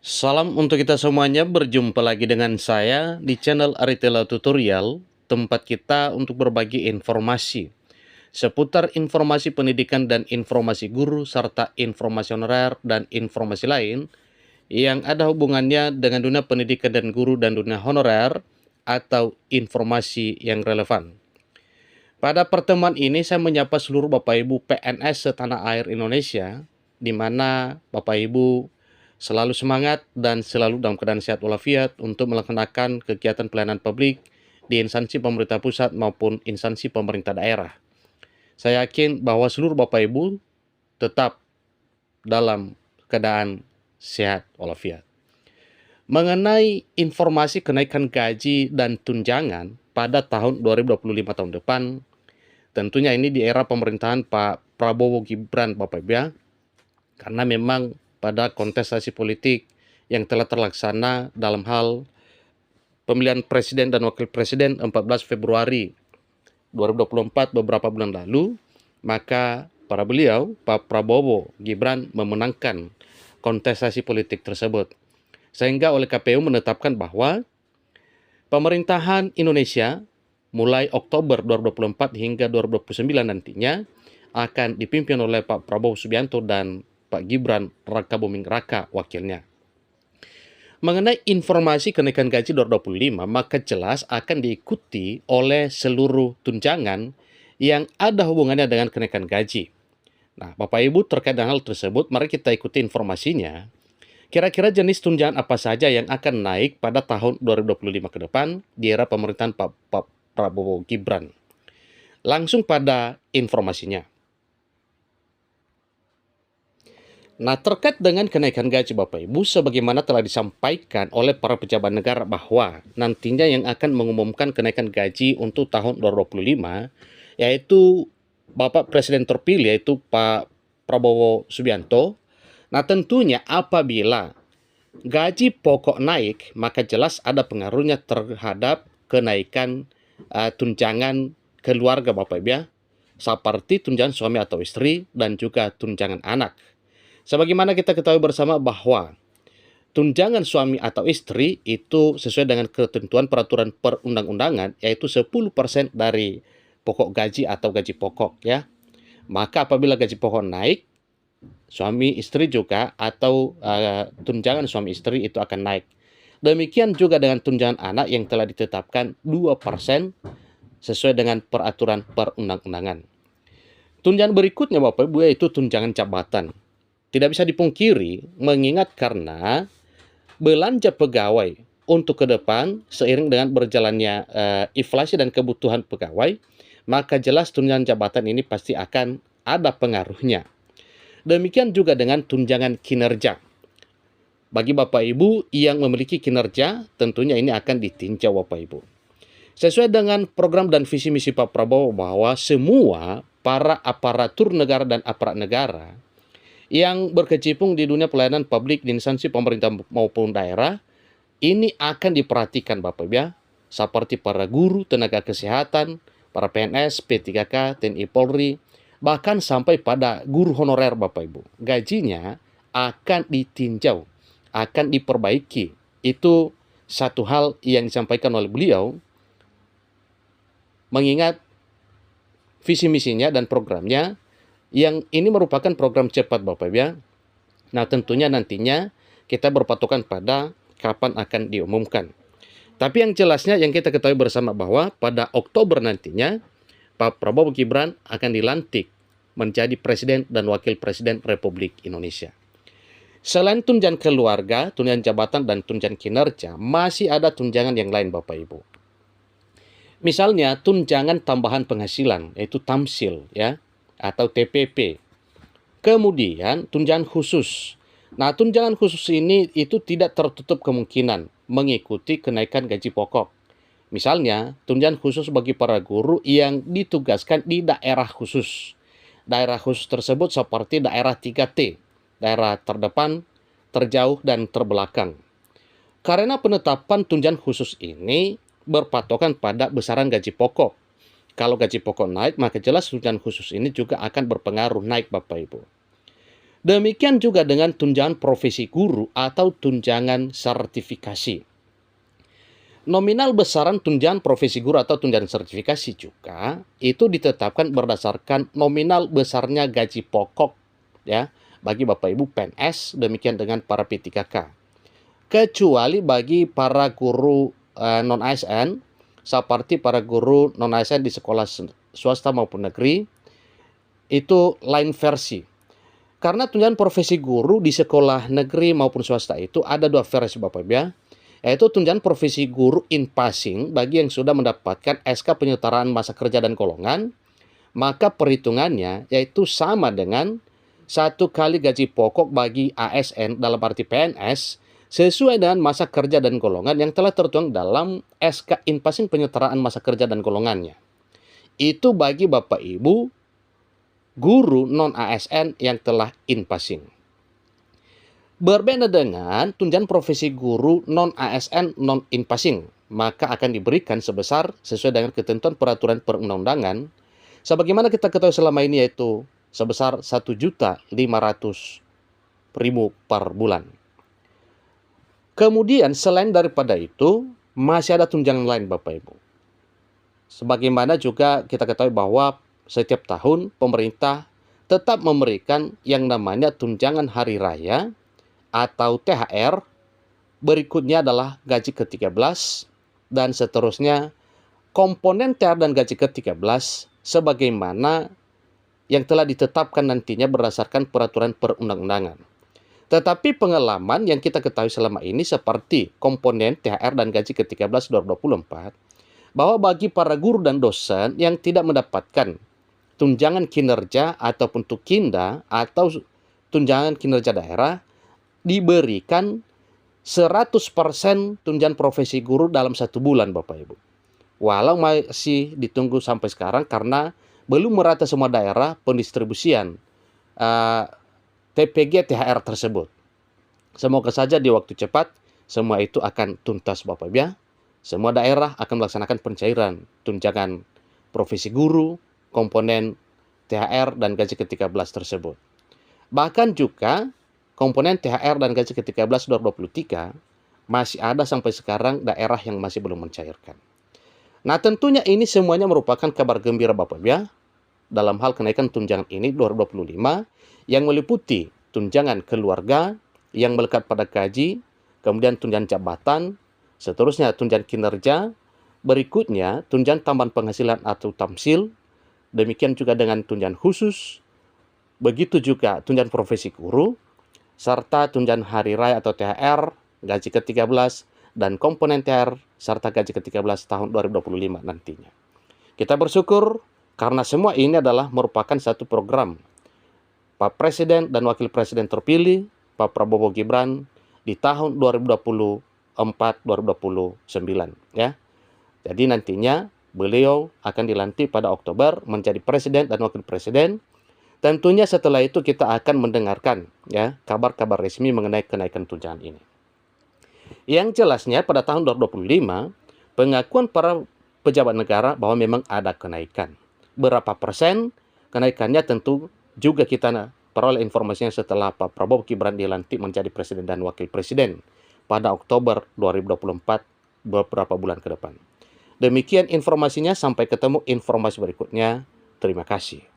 Salam untuk kita semuanya, berjumpa lagi dengan saya di channel Aritela Tutorial, tempat kita untuk berbagi informasi seputar informasi pendidikan dan informasi guru, serta informasi honorer dan informasi lain yang ada hubungannya dengan dunia pendidikan dan guru dan dunia honorer atau informasi yang relevan. Pada pertemuan ini saya menyapa seluruh Bapak Ibu PNS setanah air Indonesia, di mana Bapak Ibu selalu semangat dan selalu dalam keadaan sehat walafiat untuk melaksanakan kegiatan pelayanan publik di instansi pemerintah pusat maupun instansi pemerintah daerah. Saya yakin bahwa seluruh Bapak Ibu tetap dalam keadaan sehat walafiat. Mengenai informasi kenaikan gaji dan tunjangan pada tahun 2025 tahun depan, tentunya ini di era pemerintahan Pak Prabowo Gibran, Bapak Ibu ya, karena memang pada kontestasi politik yang telah terlaksana dalam hal pemilihan presiden dan wakil presiden 14 Februari 2024 beberapa bulan lalu, maka para beliau, Pak Prabowo Gibran, memenangkan kontestasi politik tersebut. Sehingga oleh KPU menetapkan bahwa pemerintahan Indonesia mulai Oktober 2024 hingga 2029 nantinya akan dipimpin oleh Pak Prabowo Subianto dan Pak Gibran Rakabuming Raka wakilnya. Mengenai informasi kenaikan gaji 2025, maka jelas akan diikuti oleh seluruh tunjangan yang ada hubungannya dengan kenaikan gaji. Nah, Bapak Ibu terkait dengan hal tersebut, mari kita ikuti informasinya. Kira-kira jenis tunjangan apa saja yang akan naik pada tahun 2025 ke depan di era pemerintahan Pak Prabowo Gibran? Langsung pada informasinya. Nah, terkait dengan kenaikan gaji Bapak Ibu, sebagaimana telah disampaikan oleh para pejabat negara bahwa nantinya yang akan mengumumkan kenaikan gaji untuk tahun 2025, yaitu Bapak Presiden terpilih, yaitu Pak Prabowo Subianto. Nah, tentunya apabila gaji pokok naik, maka jelas ada pengaruhnya terhadap kenaikan tunjangan keluarga Bapak Ibu ya, seperti tunjangan suami atau istri dan juga tunjangan anak. Sebagaimana kita ketahui bersama bahwa tunjangan suami atau istri itu sesuai dengan ketentuan peraturan perundang-undangan, yaitu 10% dari pokok gaji atau gaji pokok ya. Maka apabila gaji pokok naik, suami istri juga atau tunjangan suami istri itu akan naik. Demikian juga dengan tunjangan anak yang telah ditetapkan 2% sesuai dengan peraturan perundang-undangan. Tunjangan berikutnya Bapak Ibu yaitu tunjangan jabatan. Tidak bisa dipungkiri mengingat karena belanja pegawai untuk ke depan seiring dengan berjalannya inflasi dan kebutuhan pegawai, maka jelas tunjangan jabatan ini pasti akan ada pengaruhnya. Demikian juga dengan tunjangan kinerja. Bagi Bapak Ibu yang memiliki kinerja, tentunya ini akan ditinjau Bapak Ibu. Sesuai dengan program dan visi misi Pak Prabowo bahwa semua para aparatur negara dan aparat negara yang berkecimpung di dunia pelayanan publik di instansi pemerintah maupun daerah, ini akan diperhatikan Bapak Ibu ya, seperti para guru, tenaga kesehatan, para PNS, P3K, TNI Polri, bahkan sampai pada guru honorer Bapak Ibu. Gajinya akan ditinjau, akan diperbaiki. Itu satu hal yang disampaikan oleh beliau, mengingat visi misinya dan programnya yang ini merupakan program cepat Bapak Ibu ya. Nah, tentunya nantinya kita berpatokan pada kapan akan diumumkan. Tapi yang jelasnya yang kita ketahui bersama bahwa pada Oktober nantinya Pak Prabowo Gibran akan dilantik menjadi Presiden dan Wakil Presiden Republik Indonesia. Selain tunjangan keluarga, tunjangan jabatan, dan tunjangan kinerja, masih ada tunjangan yang lain Bapak Ibu. Misalnya tunjangan tambahan penghasilan, yaitu tamsil ya, atau TPP. Kemudian tunjangan khusus. Nah, tunjangan khusus ini itu tidak tertutup kemungkinan mengikuti kenaikan gaji pokok. Misalnya, tunjangan khusus bagi para guru yang ditugaskan di daerah khusus. Daerah khusus tersebut seperti daerah 3T, daerah terdepan, terjauh, dan terbelakang. Karena penetapan tunjangan khusus ini berpatokan pada besaran gaji pokok. Kalau gaji pokok naik, maka jelas tunjangan khusus ini juga akan berpengaruh naik Bapak Ibu. Demikian juga dengan tunjangan profesi guru atau tunjangan sertifikasi. Nominal besaran tunjangan profesi guru atau tunjangan sertifikasi juga itu ditetapkan berdasarkan nominal besarnya gaji pokok ya bagi Bapak Ibu PNS, demikian dengan para P3K. Kecuali bagi para guru non ASN seperti para guru non ASN di sekolah swasta maupun negeri, itu lain versi. Karena tunjangan profesi guru di sekolah negeri maupun swasta itu ada dua versi Bapak Ibu ya. Yaitu tunjangan profesi guru in passing bagi yang sudah mendapatkan SK penyetaraan masa kerja dan golongan, maka perhitungannya yaitu sama dengan 1 kali gaji pokok bagi ASN dalam arti PNS sesuai dengan masa kerja dan golongan yang telah tertuang dalam SK in passing penyetaraan masa kerja dan golongannya. Itu bagi Bapak Ibu guru non ASN yang telah in passing. Berbeda dengan tunjangan profesi guru non ASN non in passing, maka akan diberikan sebesar sesuai dengan ketentuan peraturan perundang-undangan sebagaimana kita ketahui selama ini, yaitu sebesar 1.500.000 per bulan. Kemudian selain daripada itu masih ada tunjangan lain Bapak Ibu. Sebagaimana juga kita ketahui bahwa setiap tahun pemerintah tetap memberikan yang namanya tunjangan hari raya atau THR, berikutnya adalah gaji ke-13, dan seterusnya komponen THR dan gaji ke-13 sebagaimana yang telah ditetapkan nantinya berdasarkan peraturan perundang-undangan. Tetapi pengalaman yang kita ketahui selama ini seperti komponen THR dan gaji ke-13 2024, bahwa bagi para guru dan dosen yang tidak mendapatkan tunjangan kinerja ataupun tukinda atau tunjangan kinerja daerah, diberikan 100% tunjangan profesi guru dalam 1 bulan Bapak Ibu. Walau masih ditunggu sampai sekarang karena belum merata semua daerah pendistribusian TPG THR tersebut. Semoga saja di waktu cepat semua itu akan tuntas Bapak Ibu ya. Semua daerah akan melaksanakan pencairan tunjangan profesi guru, komponen THR dan gaji ke-13 tersebut. Bahkan juga komponen THR dan gaji ke-13 2023 masih ada sampai sekarang daerah yang masih belum mencairkan. Nah tentunya ini semuanya merupakan kabar gembira Bapak Ibu ya, dalam hal kenaikan tunjangan ini 2025 yang meliputi tunjangan keluarga yang melekat pada gaji, kemudian tunjangan jabatan, seterusnya tunjangan kinerja, berikutnya tunjangan tambahan penghasilan atau tamsil, demikian juga dengan tunjangan khusus, begitu juga tunjangan profesi guru, serta tunjangan hari raya atau THR, gaji ke-13, dan komponen THR, serta gaji ke-13 tahun 2025 nantinya. Kita bersyukur karena semua ini adalah merupakan satu program Pak Presiden dan Wakil Presiden terpilih, Pak Prabowo Gibran, di tahun 2024-2029. Ya. Jadi nantinya beliau akan dilantik pada Oktober menjadi Presiden dan Wakil Presiden. Tentunya setelah itu kita akan mendengarkan ya kabar-kabar resmi mengenai kenaikan tunjangan ini. Yang jelasnya pada tahun 2025 pengakuan para pejabat negara bahwa memang ada kenaikan. Berapa persen kenaikannya tentu juga kita peroleh informasinya setelah Pak Prabowo Gibran dilantik menjadi Presiden dan Wakil Presiden pada Oktober 2024 beberapa bulan ke depan. Demikian informasinya, sampai ketemu informasi berikutnya. Terima kasih.